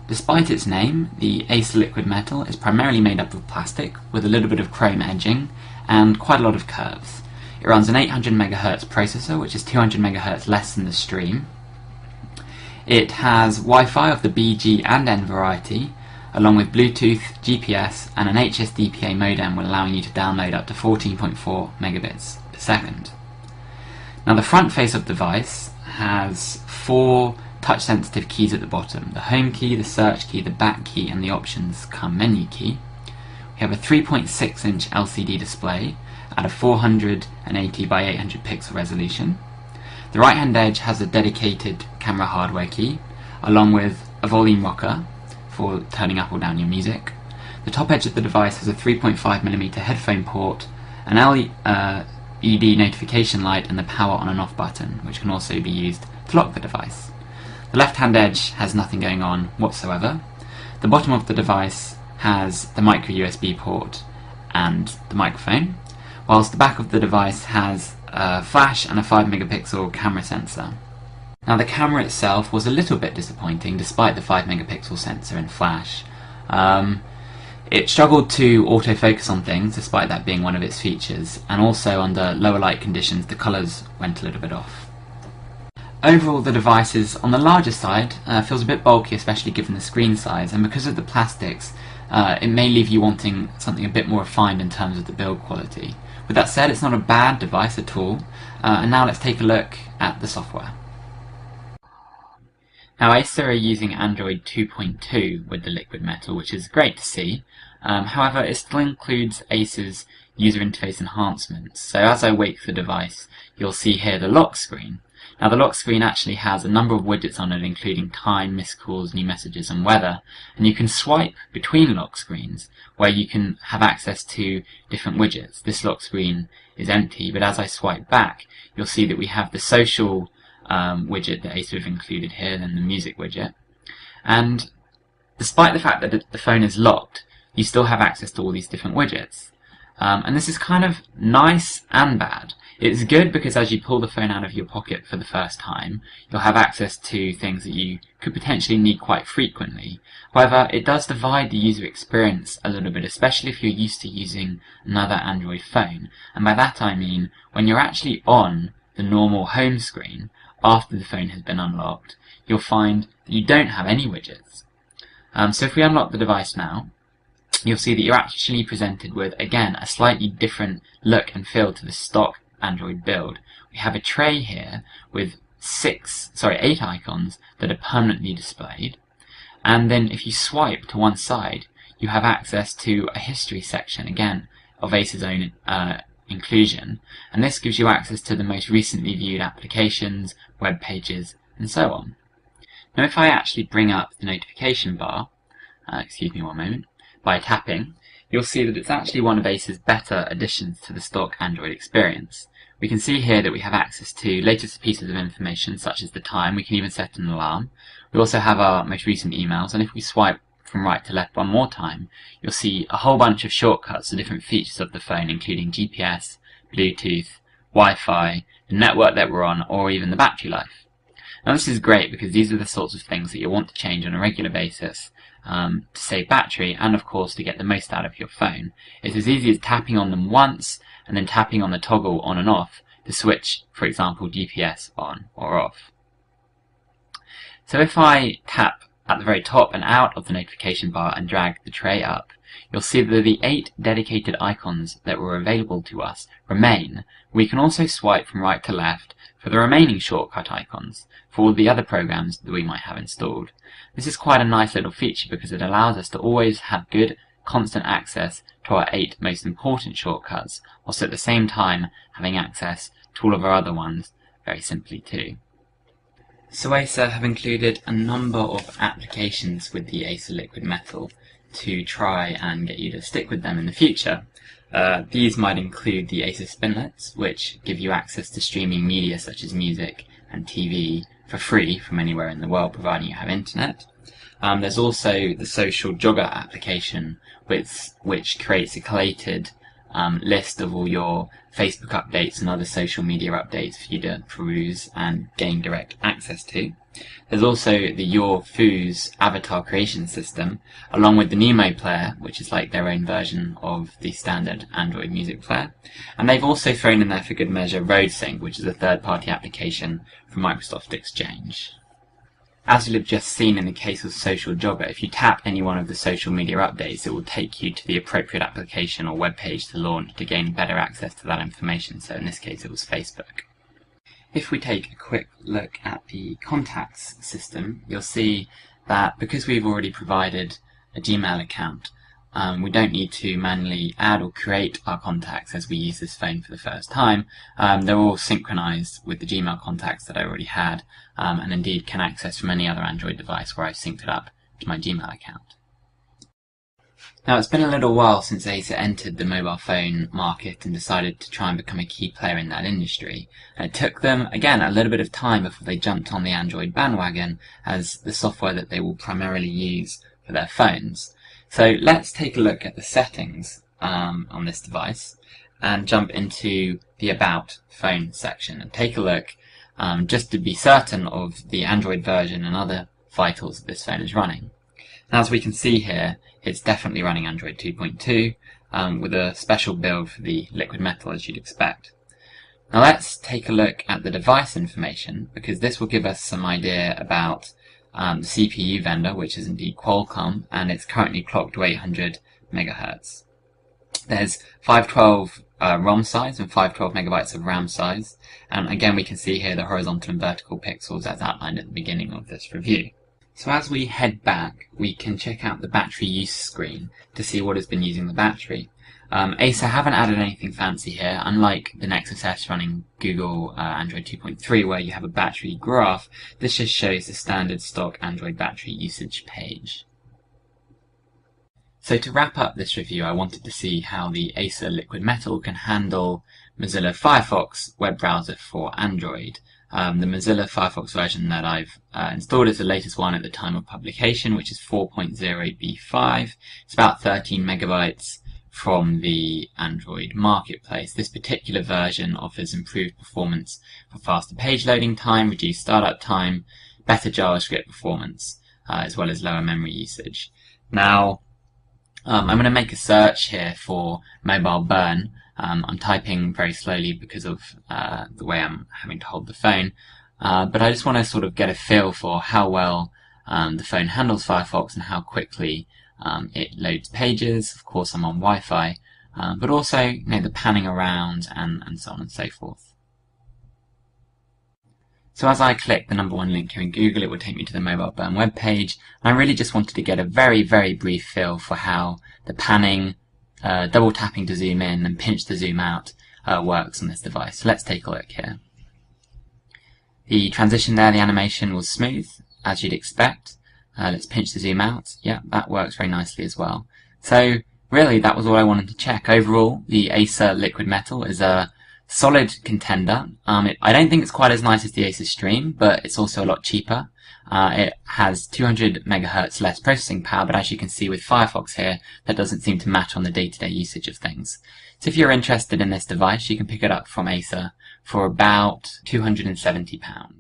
Despite its name, the Acer liquid metal is primarily made up of plastic with a little bit of chrome edging and quite a lot of curves. It runs an 800 MHz processor, which is 200 MHz less than the Stream. It has Wi-Fi of the B, G and N variety, along with Bluetooth, GPS and an HSDPA modem allowing you to download up to 14.4 megabits per second. Now the front face of the device has 4 touch-sensitive keys at the bottom: the home key, the search key, the back key and the options come menu key. We have a 3.6-inch LCD display at a 480 by 800 pixel resolution. The right-hand edge has a dedicated camera hardware key, along with a volume rocker for turning up or down your music. The top edge of the device has a 3.5mm headphone port, an LED notification light and the power on and off button, which can also be used to lock the device. The left-hand edge has nothing going on whatsoever. The bottom of the device has the micro USB port and the microphone, whilst the back of the device has a flash and a 5 megapixel camera sensor. Now the camera itself was a little bit disappointing despite the 5 megapixel sensor and flash. It struggled to autofocus on things despite that being one of its features, and also under lower light conditions the colours went a little bit off. Overall, the device is on the larger side, feels a bit bulky, especially given the screen size, and because of the plastics, it may leave you wanting something a bit more refined in terms of the build quality. With that said, it's not a bad device at all, and now let's take a look at the software. Now Acer are using Android 2.2 with the liquid metal, which is great to see. However, it still includes Acer's user interface enhancements, so as I wake the device, you'll see here the lock screen. Now the lock screen actually has a number of widgets on it, including time, missed calls, new messages and weather, and you can swipe between lock screens where you can have access to different widgets. This lock screen is empty, but as I swipe back you'll see that we have the social widget that Acer have included here, then the music widget, and despite the fact that the phone is locked, you still have access to all these different widgets. And this is kind of nice and bad. It's good because as you pull the phone out of your pocket for the first time, you'll have access to things that you could potentially need quite frequently. However, it does divide the user experience a little bit, especially if you're used to using another Android phone. And by that I mean, when you're actually on the normal home screen, after the phone has been unlocked, you'll find that you don't have any widgets. So if we unlock the device now, you'll see that you're actually presented with, again, a slightly different look and feel to the stock Android build. We have a tray here with 8 icons that are permanently displayed, and then if you swipe to one side you have access to a history section, again of Acer's own inclusion, and this gives you access to the most recently viewed applications, web pages and so on. Now if I actually bring up the notification bar, excuse me one moment, by tapping, you'll see that it's actually one of Acer's better additions to the stock Android experience. We can see here that we have access to latest pieces of information such as the time. We can even set an alarm. We also have our most recent emails, and if we swipe from right to left one more time, you'll see a whole bunch of shortcuts to different features of the phone, including GPS, Bluetooth, Wi-Fi, the network that we're on, or even the battery life. Now this is great because these are the sorts of things that you'll want to change on a regular basis to save battery and of course to get the most out of your phone. It's as easy as tapping on them once and then tapping on the toggle on and off to switch, for example, GPS on or off. So if I tap at the very top and out of the notification bar and drag the tray up, you'll see that the 8 dedicated icons that were available to us remain. We can also swipe from right to left for the remaining shortcut icons for all the other programs that we might have installed. This is quite a nice little feature because it allows us to always have good constant access to our 8 most important shortcuts, whilst at the same time having access to all of our other ones very simply too. So Acer have included a number of applications with the Acer Liquid Metal to try and get you to stick with them in the future. These might include the Acer Spinlets, which give you access to streaming media such as music and TV for free from anywhere in the world, providing you have internet. There's also the Social Jogger application, which creates a collated list of all your Facebook updates and other social media updates for you to peruse and gain direct access to. There's also the Your Foo's avatar creation system, along with the Nemo player, which is like their own version of the standard Android music player. And they've also thrown in there for good measure RoadSync, which is a third-party application from Microsoft Exchange. As you'll have just seen in the case of Social Jogger, if you tap any one of the social media updates, it will take you to the appropriate application or web page to launch to gain better access to that information. So in this case, it was Facebook. If we take a quick look at the contacts system, you'll see that because we've already provided a Gmail account, we don't need to manually add or create our contacts as we use this phone for the first time. They're all synchronized with the Gmail contacts that I already had, and indeed can access from any other Android device where I've synced it up to my Gmail account. Now, it's been a little while since Acer entered the mobile phone market and decided to try and become a key player in that industry. And it took them, again, a little bit of time before they jumped on the Android bandwagon as the software that they will primarily use for their phones. So let's take a look at the settings on this device and jump into the About Phone section and take a look just to be certain of the Android version and other vitals that this phone is running. Now, as we can see here, it's definitely running Android 2.2 with a special build for the Liquid Metal, as you'd expect. Now let's take a look at the device information, because this will give us some idea about the CPU vendor, which is indeed Qualcomm, and it's currently clocked to 800 MHz. There's 512 ROM size and 512 megabytes of RAM size, and again we can see here the horizontal and vertical pixels as outlined at the beginning of this review. So as we head back, we can check out the battery use screen to see what has been using the battery. Acer haven't added anything fancy here, unlike the Nexus S running Google Android 2.3 where you have a battery graph. This just shows the standard stock Android battery usage page. So to wrap up this review, I wanted to see how the Acer Liquid Metal can handle Mozilla Firefox web browser for Android. The Mozilla Firefox version that I've installed is the latest one at the time of publication, which is 4.0b5. It's about 13 megabytes from the Android marketplace. This particular version offers improved performance for faster page loading time, reduced startup time, better JavaScript performance, as well as lower memory usage. Now, I'm going to make a search here for Mobile Burn. I'm typing very slowly because of the way I'm having to hold the phone, but I just want to sort of get a feel for how well the phone handles Firefox and how quickly it loads pages. Of course, I'm on Wi-Fi, but also the panning around and so on and so forth. So as I click the #1 link here in Google, it will take me to the Mobile Burn web page. And I really just wanted to get a very, very brief feel for how the panning, double tapping to zoom in and pinch to zoom out works on this device. So let's take a look here. The transition there, the animation was smooth, as you'd expect. Let's pinch to zoom out. Yeah, that works very nicely as well. So really, that was all I wanted to check. Overall, the Acer Liquid Metal is a solid contender. I don't think it's quite as nice as the Acer Stream, but it's also a lot cheaper. It has 200 megahertz less processing power, but as you can see with Firefox here, that doesn't seem to match on the day-to-day usage of things. So if you're interested in this device, you can pick it up from Acer for about £270.